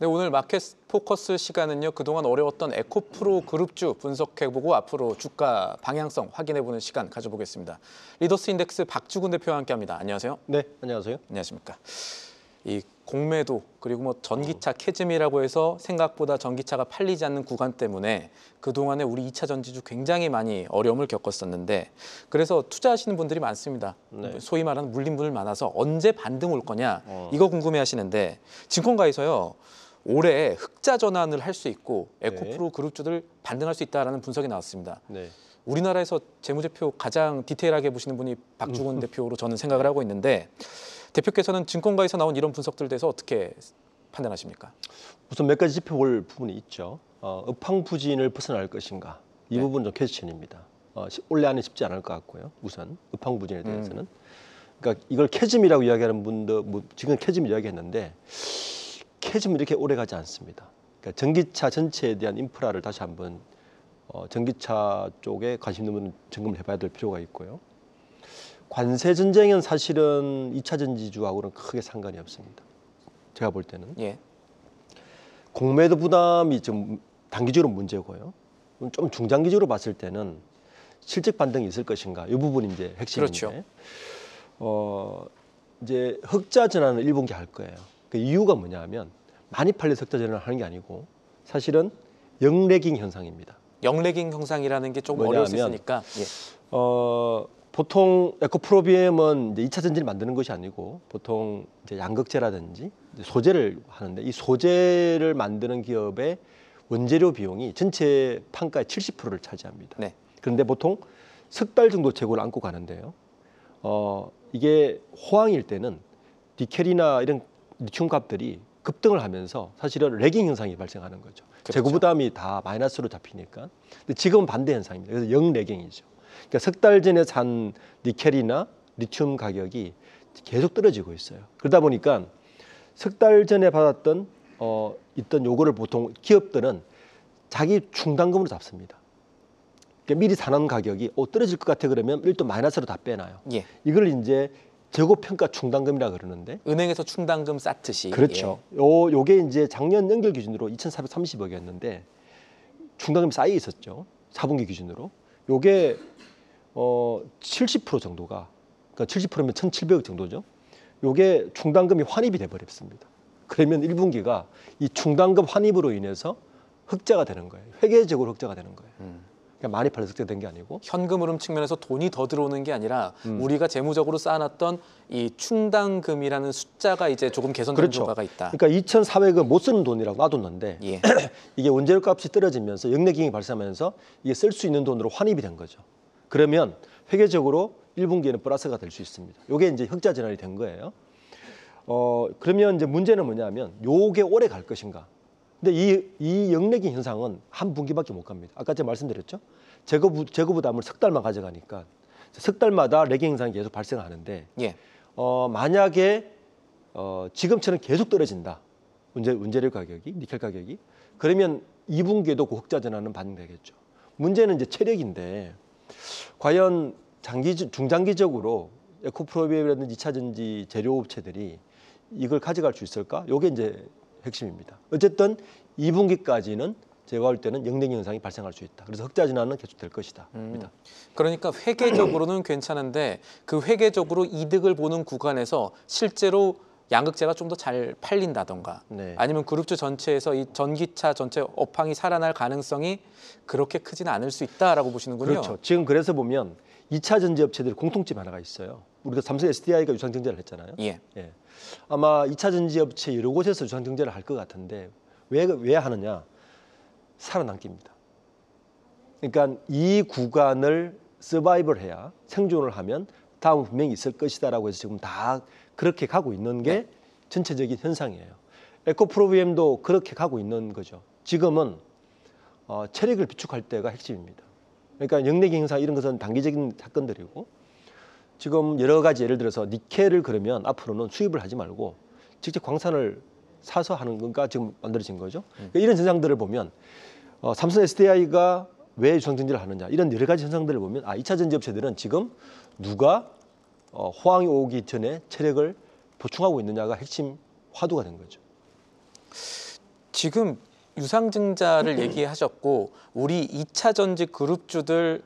네, 오늘 마켓 포커스 시간은요. 그동안 어려웠던 에코프로 그룹주 분석해보고 앞으로 주가 방향성 확인해보는 시간 가져보겠습니다. 리더스 인덱스 박주근 대표와 함께합니다. 안녕하세요. 네, 안녕하세요. 안녕하십니까. 이 공매도 그리고 뭐 전기차 캐즘이라고 해서 생각보다 전기차가 팔리지 않는 구간 때문에 그동안에 우리 2차 전지주 굉장히 많이 어려움을 겪었었는데 그래서 투자하시는 분들이 많습니다. 네. 소위 말하는 물린분들 많아서 언제 반등 올 거냐 이거 궁금해하시는데 증권가에서요. 올해 흑자 전환을 할 수 있고 에코프로 그룹주들 반등할 수 있다라는 분석이 나왔습니다. 네. 우리나라에서 재무제표 가장 디테일하게 보시는 분이 박주근 대표로 저는 생각을 하고 있는데 대표께서는 증권가에서 나온 이런 분석들에 대해서 어떻게 판단하십니까? 우선 몇 가지 짚어볼 부분이 있죠. 업황부진을 벗어날 것인가 이 네. 부분 좀 퀘스천입니다. 올해 안에 쉽지 않을 것 같고요. 우선 업황부진에 대해서는. 그러니까 이걸 캐즘이라고 이야기하는 분도 지금 캐즘 이야기했는데 캐즘이 이렇게 오래 가지 않습니다. 그러니까 전기차 전체에 대한 인프라를 다시 한번 전기차 쪽에 관심 있는 분은 점검을 해봐야 될 필요가 있고요. 관세 전쟁은 사실은 2차 전지주하고는 크게 상관이 없습니다. 제가 볼 때는. 예. 공매도 부담이 좀 단기적으로 문제고요. 좀 중장기적으로 봤을 때는 실적 반등이 있을 것인가 이 부분이 이제 핵심인데. 그렇죠. 이제 흑자 전환을 1분기 할 거예요. 그 이유가 뭐냐면 많이 팔려서 흑자 전환을 하는 게 아니고 사실은 영래깅 현상입니다. 영래깅 형상이라는 게 조금 어려울 수 있으니까. 예. 보통 에코프로비엠은 이제 2차 전지를 만드는 것이 아니고 보통 이제 양극재라든지 이제 소재를 하는데 이 소재를 만드는 기업의 원재료 비용이 전체 판가의 70%를 차지합니다. 네. 그런데 보통 석 달 정도 재고를 안고 가는데요. 이게 호황일 때는 니켈이나 이런 리튬 값들이 급등을 하면서 사실은 레깅 현상이 발생하는 거죠. 그렇죠. 재고 부담이 다 마이너스로 잡히니까. 근데 지금은 반대 현상입니다. 그래서 영레깅이죠. 그러니까 석 달 전에 산 니켈이나 리튬 가격이 계속 떨어지고 있어요. 그러다 보니까 석 달 전에 받았던 있던 요거를 보통 기업들은 자기 충당금으로 잡습니다. 그러니까 미리 사놓은 가격이 떨어질 것 같아 그러면 일단 마이너스로 다 빼놔요. 예. 이걸 이제 재고평가 충당금이라 그러는데 은행에서 충당금 쌓듯이. 그렇죠. 예. 요게 이제 작년 연결 기준으로 2,430억이었는데 충당금이 쌓여 있었죠. 4분기 기준으로. 요게 70% 정도가 그러니까 70%면 1,700억 정도죠. 요게 충당금이 환입이 돼 버렸습니다. 그러면 1분기가 이 충당금 환입으로 인해서 흑자가 되는 거예요. 회계적으로 흑자가 되는 거예요. 그러니까 많이 팔려서 흑자된 게 아니고 현금 흐름 측면에서 돈이 더 들어오는 게 아니라 우리가 재무적으로 쌓아놨던 이 충당금이라는 숫자가 이제 조금 개선된 그렇죠. 효과가 있다. 그러니까 2,400은 못 쓰는 돈이라고 놔뒀는데 예. 이게 원재료 값이 떨어지면서 영내기능이 발생하면서 이게 쓸 수 있는 돈으로 환입이 된 거죠. 그러면 회계적으로 1분기에는 플러스가 될 수 있습니다. 이게 이제 흑자 전환이 된 거예요. 그러면 이제 문제는 뭐냐면 요게 오래 갈 것인가. 근데 이 영내기능 현상은 한 분기밖에 못 갑니다. 아까 제가 말씀드렸죠. 재고 부담을 석 달만 가져가니까 석 달마다 레깅 현상이 계속 발생하는데 예. 만약에 지금처럼 계속 떨어진다. 원재료 가격이, 니켈 가격이. 그러면 2분기에도 그 흑자 전환은 반영되겠죠. 문제는 이제 체력인데 과연 중장기적으로 에코프로비엠이라든지 2차 전지 재료 업체들이 이걸 가져갈 수 있을까? 이게 이제 핵심입니다. 어쨌든 2분기까지는 제가 볼 때는 영내기능 현상이 발생할 수 있다. 그래서 흑자 전환은 계속될 것이다. 그러니까 회계적으로는 괜찮은데 그 회계적으로 이득을 보는 구간에서 실제로 양극재가 좀 더 잘 팔린다던가 네. 아니면 그룹주 전체에서 이 전기차 전체 업황이 살아날 가능성이 그렇게 크지는 않을 수 있다라고 보시는군요. 그렇죠. 지금 그래서 보면 2차 전지 업체들이 공통점 하나가 있어요. 우리가 삼성 SDI가 유상증자를 했잖아요. 예. 예. 아마 2차 전지 업체 여러 곳에서 유상증자를 할 것 같은데 왜 하느냐? 살아남기입니다. 그러니까 이 구간을 서바이벌 해야 생존을 하면 다음 분명히 있을 것이다라고 해서 지금 다 그렇게 가고 있는 게 전체적인 현상이에요. 에코프로비엠도 그렇게 가고 있는 거죠. 지금은 체력을 비축할 때가 핵심입니다. 그러니까 영내기능 현상 이런 것은 단기적인 사건들이고 지금 여러 가지 예를 들어서 니켈을 그러면 앞으로는 수입을 하지 말고 직접 광산을 사서 하는 건가 지금 만들어진 거죠. 그러니까 이런 현상들을 보면 삼성 SDI가 왜 유상증자를 하느냐 이런 여러 가지 현상들을 보면 2차 전지 업체들은 지금 누가 호황이 오기 전에 체력을 보충하고 있느냐가 핵심 화두가 된 거죠. 지금 유상증자를 얘기하셨고 우리 2차 전지 그룹주들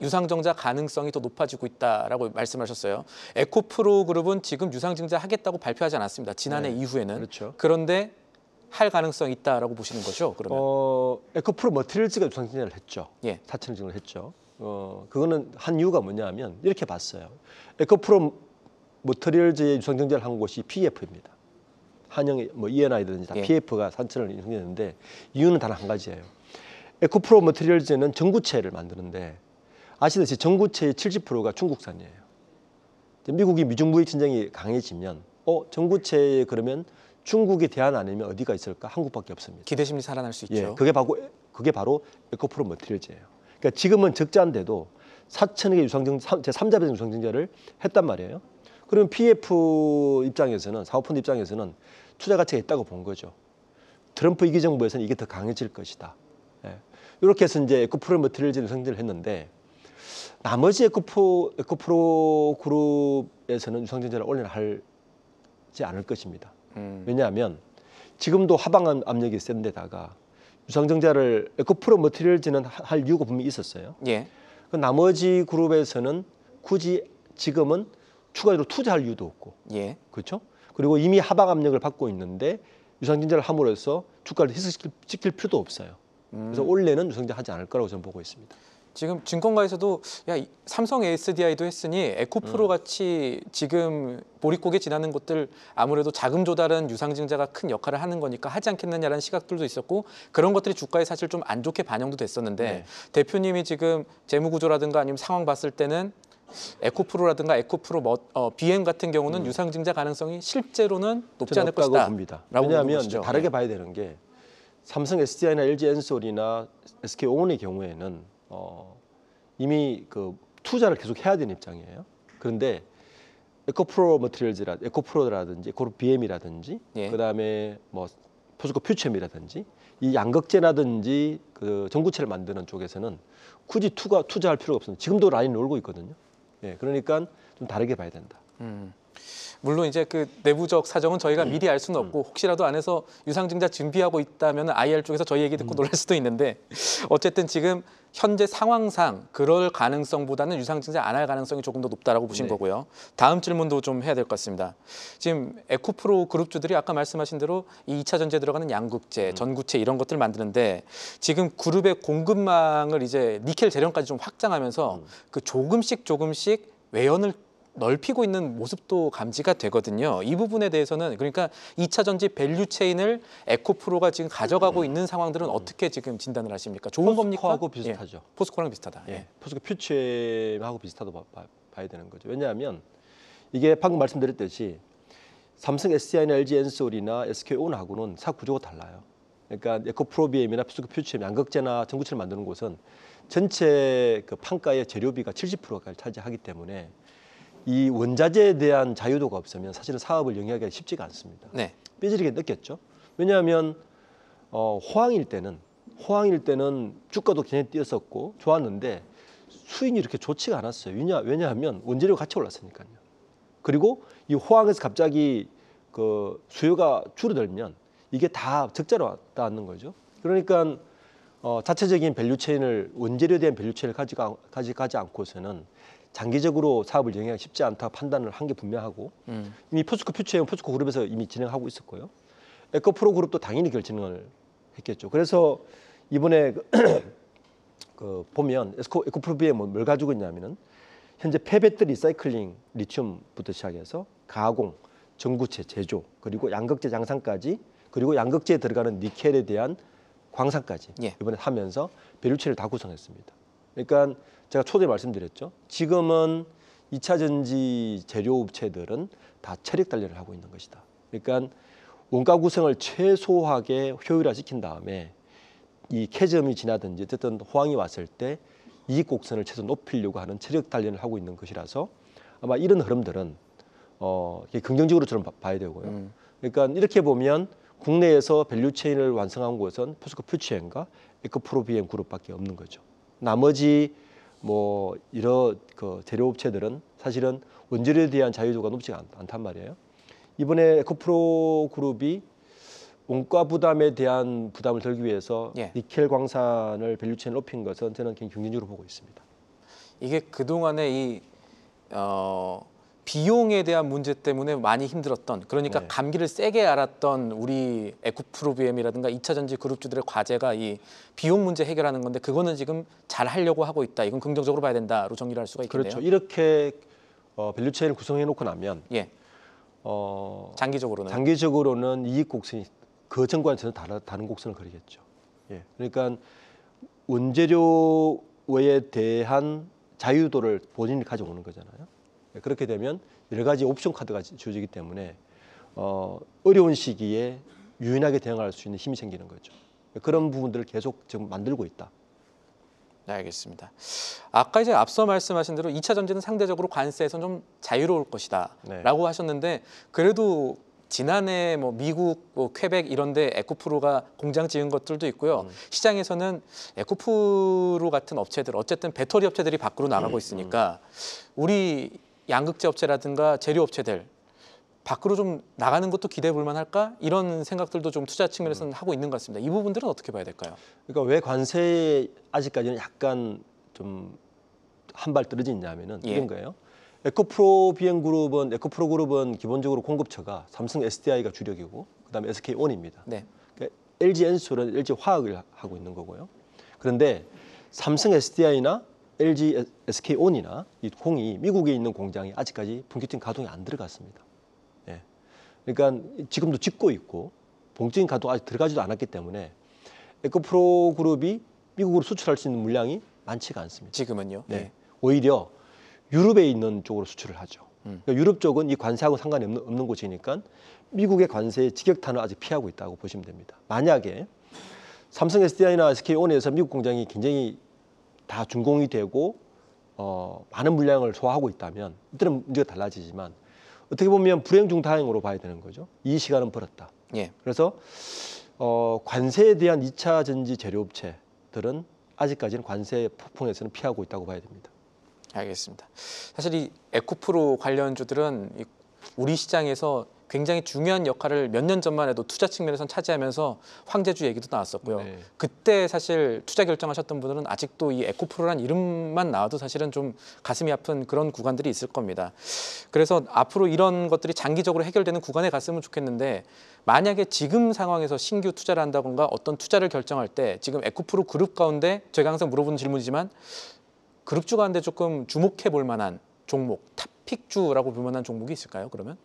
유상증자 가능성이 더 높아지고 있다라고 말씀하셨어요. 에코프로 그룹은 지금 유상증자 하겠다고 발표하지 않았습니다. 지난해 네, 이후에는. 그렇죠. 그런데 할 가능성이 있다라고 보시는 거죠? 그러면 에코프로 머티리얼즈가 유상증자를 했죠. 예. 4천억 정도 했죠. 그거는 한 이유가 뭐냐면 이렇게 봤어요. 에코프로 머티리얼즈의 유상증자를 한 곳이 PF입니다. 한영의 뭐 E&I든지 다 예. PF가 3천을 유상증자했는데 이유는 단 한 가지예요. 에코프로 머티리얼즈는 전구체를 만드는데 아시다시피 전구체의 70%가 중국산이에요. 미국이 미중무역 전쟁이 강해지면 전구체에 그러면 중국에 대안 아니면 어디가 있을까? 한국밖에 없습니다. 기대심리 살아날 수 있죠. 예, 그게 바로 에코프로 머티리얼즈예요. 그러니까 지금은 적자인데도 4천억의 제3자배당 유상증자를 했단 말이에요. 그러면 PF 입장에서는 사모펀드 입장에서는 투자 가치가 있다고 본 거죠. 트럼프 2기 정부에서는 이게 더 강해질 것이다. 예. 이렇게 해서 이제 에코프로 머티리얼즈를 유상증자를 했는데 나머지 에코프로 그룹에서는 유상증자를 올해는 하지 않을 것입니다. 왜냐하면 지금도 하방 압력이 센 데다가 유상증자를 에코프로 머티리얼즈는 할 이유가 분명히 있었어요. 예. 그 나머지 그룹에서는 굳이 지금은 추가로 투자할 이유도 없고, 예. 그렇죠? 그리고 이미 하방 압력을 받고 있는데 유상증자를 함으로써 주가를 희석시킬 필요도 없어요. 그래서 올해는 유상증자하지 않을 거라고 저는 보고 있습니다. 지금 증권가에서도 삼성 ASDI도 했으니 에코프로 같이 지금 보릿고개 지나는 곳들 아무래도 자금 조달은 유상증자가 큰 역할을 하는 거니까 하지 않겠느냐라는 시각들도 있었고 그런 것들이 주가에 사실 좀 안 좋게 반영도 됐었는데 네. 대표님이 지금 재무구조라든가 아니면 상황 봤을 때는 에코프로라든가 에코프로 BM 같은 경우는 유상증자 가능성이 실제로는 높지 않을 없다고 것이다. 봅니다. 라고 왜냐하면 보시죠. 다르게 예. 봐야 되는 게 삼성 SDI나 LG 엔솔이나 SK온의 경우에는 이미 그 투자를 계속 해야 되는 입장이에요. 그런데 에코프로라든지 에코프로 BM이라든지 예. 그다음에 뭐 포스코 퓨처엠이라든지 이 양극재라든지 그 전구체를 만드는 쪽에서는 굳이 투자할 필요가 없습니다. 지금도 라인 놀고 있거든요. 예, 그러니까 좀 다르게 봐야 된다. 물론 이제 그 내부적 사정은 저희가 미리 알 수는 없고 혹시라도 안에서 유상증자 준비하고 있다면 IR 쪽에서 저희 얘기 듣고 놀랄 수도 있는데 어쨌든 지금 현재 상황상 그럴 가능성보다는 유상증자 안 할 가능성이 조금 더 높다라고 보신 네. 거고요. 다음 질문도 좀 해야 될 것 같습니다. 지금 에코프로 그룹주들이 아까 말씀하신 대로 이 2차 전지에 들어가는 양극재, 전구체 이런 것들을 만드는데 지금 그룹의 공급망을 이제 니켈 재련까지 좀 확장하면서 그 조금씩 외연을 넓히고 있는 모습도 감지가 되거든요. 이 부분에 대해서는 그러니까 2차 전지 밸류 체인을 에코프로가 지금 가져가고 있는 상황들은 어떻게 지금 진단을 하십니까? 좋은 겁니까? 포스코하고 비슷하죠. 예, 포스코랑 비슷하다. 예, 예. 포스코 퓨처엠하고 비슷하다고 봐야 되는 거죠. 왜냐하면 이게 방금 말씀드렸듯이 삼성 SDI나 LG 엔솔이나 SK온하고는 사업 구조가 달라요. 그러니까 에코프로비엠이나 포스코 퓨처엠, 양극재나 전구체를 만드는 곳은 전체 그 판가의 재료비가 70%가 차지하기 때문에 이 원자재에 대한 자유도가 없으면 사실은 사업을 영위하기가 쉽지가 않습니다. 네. 삐지리게 느꼈죠. 왜냐하면 호황일 때는 주가도 굉장히 뛰었었고 좋았는데 수익이 이렇게 좋지가 않았어요. 왜냐하면 원재료 가치 올랐으니까요. 그리고 이 호황에서 갑자기 그 수요가 줄어들면 이게 다 적자로 왔다는 거죠. 그러니까 자체적인 밸류체인을 원재료에 대한 밸류체인을 가져가지 않고서는 장기적으로 사업을 영위하기 쉽지 않다 판단을 한 게 분명하고 이미 포스코 퓨처엠 포스코 그룹에서 이미 진행하고 있었고요. 에코프로 그룹도 당연히 그걸 진행을 했겠죠. 그래서 이번에 그 보면 에코프로 BM 뭘 가지고 있냐면은 현재 폐배터리 사이클링 리튬부터 시작해서 가공, 전구체 제조, 그리고 양극재 장산까지 그리고 양극재에 들어가는 니켈에 대한 광산까지 예. 이번에 하면서 밸류체인을 다 구성했습니다. 그러니까 제가 초대에 말씀드렸죠. 지금은 2차 전지 제조 업체들은 다 체력 단련을 하고 있는 것이다. 그러니까 원가 구성을 최소하게 효율화시킨 다음에 이 캐즘이 지나든지 어쨌든 호황이 왔을 때 이익 곡선을 최소 높이려고 하는 체력 단련을 하고 있는 것이라서 아마 이런 흐름들은 긍정적으로 저는 봐야 되고요. 그러니까 이렇게 보면 국내에서 밸류체인을 완성한 곳은 포스코 퓨처엠과 에코프로 BM 그룹밖에 없는 거죠. 나머지 뭐 이런 그 재료업체들은 사실은 원재료에 대한 자유도가 높지 않단 말이에요. 이번에 에코프로 그룹이 원가 부담에 대한 부담을 덜기 위해서 예. 니켈 광산을 밸류체인을 높인 것은 저는 굉장히 긍정적으로 보고 있습니다. 이게 그동안에 이 비용에 대한 문제 때문에 많이 힘들었던, 그러니까 네. 감기를 세게 앓았던 우리 에코프로비엠이라든가 2차 전지 그룹주들의 과제가 이 비용 문제 해결하는 건데, 그거는 지금 잘 하려고 하고 있다. 이건 긍정적으로 봐야 된다로 정리를 할 수가 있겠네요. 그렇죠. 이렇게 밸류체인을 구성해 놓고 나면 예. 장기적으로는 이익 곡선이 그 전과는 전혀 다른 곡선을 그리겠죠. 예. 그러니까 원재료에 대한 자유도를 본인이 가져오는 거잖아요. 그렇게 되면 여러 가지 옵션 카드가 주어지기 때문에 어려운 시기에 유연하게 대응할 수 있는 힘이 생기는 거죠. 그런 부분들을 계속 지금 만들고 있다. 네, 알겠습니다. 아까 이제 앞서 말씀하신 대로 2차 전지는 상대적으로 관세에서 좀 자유로울 것이다라고 하셨는데, 그래도 지난해 뭐 미국, 퀘벡 이런데 에코프로가 공장 지은 것들도 있고요. 시장에서는 에코프로 같은 업체들, 어쨌든 배터리 업체들이 밖으로 나가고 있으니까 우리 양극재 업체라든가 재료 업체들 밖으로 좀 나가는 것도 기대해 볼 만할까? 이런 생각들도 좀 투자 측면에서는 하고 있는 것 같습니다. 이 부분들은 어떻게 봐야 될까요? 그러니까 왜 관세에 아직까지는 약간 좀 한 발 떨어져 있냐면은 이런 거예요. 에코프로 그룹은 기본적으로 공급처가 삼성 SDI가 주력이고 그다음에 SK온입니다. 네. 그러니까 LG 엔솔은 LG 화학을 하고 있는 거고요. 그런데 삼성 SDI나 LG SK온이나 이 콩이 미국에 있는 공장이 아직까지 본격적인 가동이 안 들어갔습니다. 예. 그러니까 지금도 짓고 있고 본격적인 가동 아직 들어가지도 않았기 때문에 에코프로 그룹이 미국으로 수출할 수 있는 물량이 많지가 않습니다. 지금은요? 네. 오히려 유럽에 있는 쪽으로 수출을 하죠. 그러니까 유럽 쪽은 이 관세하고 상관이 없는 곳이니까 미국의 관세의 직격탄을 아직 피하고 있다고 보시면 됩니다. 만약에 삼성 SDI나 SK온에서 미국 공장이 굉장히 다 준공이 되고 많은 물량을 소화하고 있다면 이때는 문제가 달라지지만, 어떻게 보면 불행 중 다행으로 봐야 되는 거죠. 이 시간은 벌었다. 예. 그래서 관세에 대한 2차 전지 제조업체들은 아직까지는 관세 폭풍에서는 피하고 있다고 봐야 됩니다. 알겠습니다. 사실 이 에코프로 관련주들은 우리 시장에서 굉장히 중요한 역할을 몇 년 전만 해도 투자 측면에서 차지하면서 황제주 얘기도 나왔었고요. 네. 그때 사실 투자 결정하셨던 분들은 아직도 이 에코프로란 이름만 나와도 사실은 좀 가슴이 아픈 그런 구간들이 있을 겁니다. 그래서 앞으로 이런 것들이 장기적으로 해결되는 구간에 갔으면 좋겠는데, 만약에 지금 상황에서 신규 투자를 한다던가 어떤 투자를 결정할 때 지금 에코프로 그룹 가운데 저희가 항상 물어보는 질문이지만 그룹주 가운데 조금 주목해 볼 만한 종목, 탑픽주라고 볼 만한 종목이 있을까요? 그러면?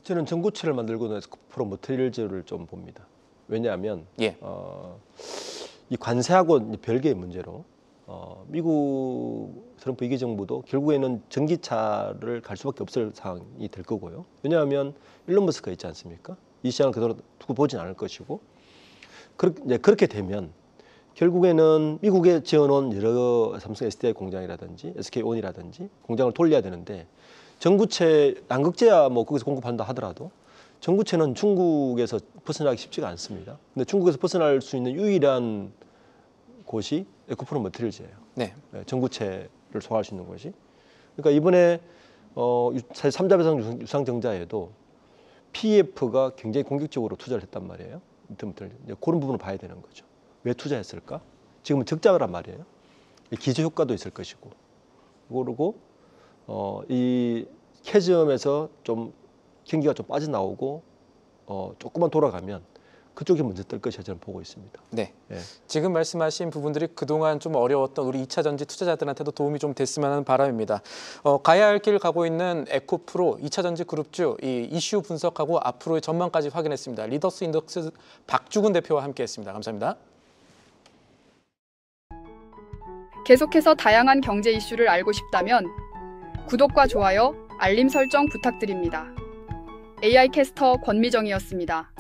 저는 전구체를 만들고 있는 에코프로 머티리얼즈를 좀 봅니다. 왜냐하면 예. 이 관세하고 별개의 문제로 미국 트럼프 2기 정부도 결국에는 전기차를 갈 수밖에 없을 상황이 될 거고요. 왜냐하면 일론 머스크가 있지 않습니까? 이 시장을 그대로 두고 보진 않을 것이고, 그렇게 되면 결국에는 미국에 지어놓은 여러 삼성 SDI 공장이라든지 SK온이라든지 공장을 돌려야 되는데, 전구체, 양극재야 뭐 거기서 공급한다 하더라도 전구체는 중국에서 벗어나기 쉽지가 않습니다. 근데 중국에서 벗어날 수 있는 유일한 곳이 에코프로 머티리얼즈예요. 네. 전구체를 소화할 수 있는 곳이. 그러니까 이번에 사실 3자 배당 유상증자에도 PEF가 굉장히 공격적으로 투자를 했단 말이에요. 그런 부분을 봐야 되는 거죠. 왜 투자했을까? 지금은 적자란 말이에요. 기저 효과도 있을 것이고, 그리고 이 캐즘에서 좀 경기가 좀 빠져나오고 조금만 돌아가면 그쪽이 먼저 뜰 것이라 저는 보고 있습니다. 네. 예. 지금 말씀하신 부분들이 그동안 좀 어려웠던 우리 2차 전지 투자자들한테도 도움이 좀 됐으면 하는 바람입니다. 가야 할 길 가고 있는 에코프로 2차 전지 그룹주 이 이슈 분석하고 앞으로의 전망까지 확인했습니다. 리더스 인덱스 박주근 대표와 함께했습니다. 감사합니다. 계속해서 다양한 경제 이슈를 알고 싶다면 구독과 좋아요, 알림 설정 부탁드립니다. AI 캐스터 권미정이었습니다.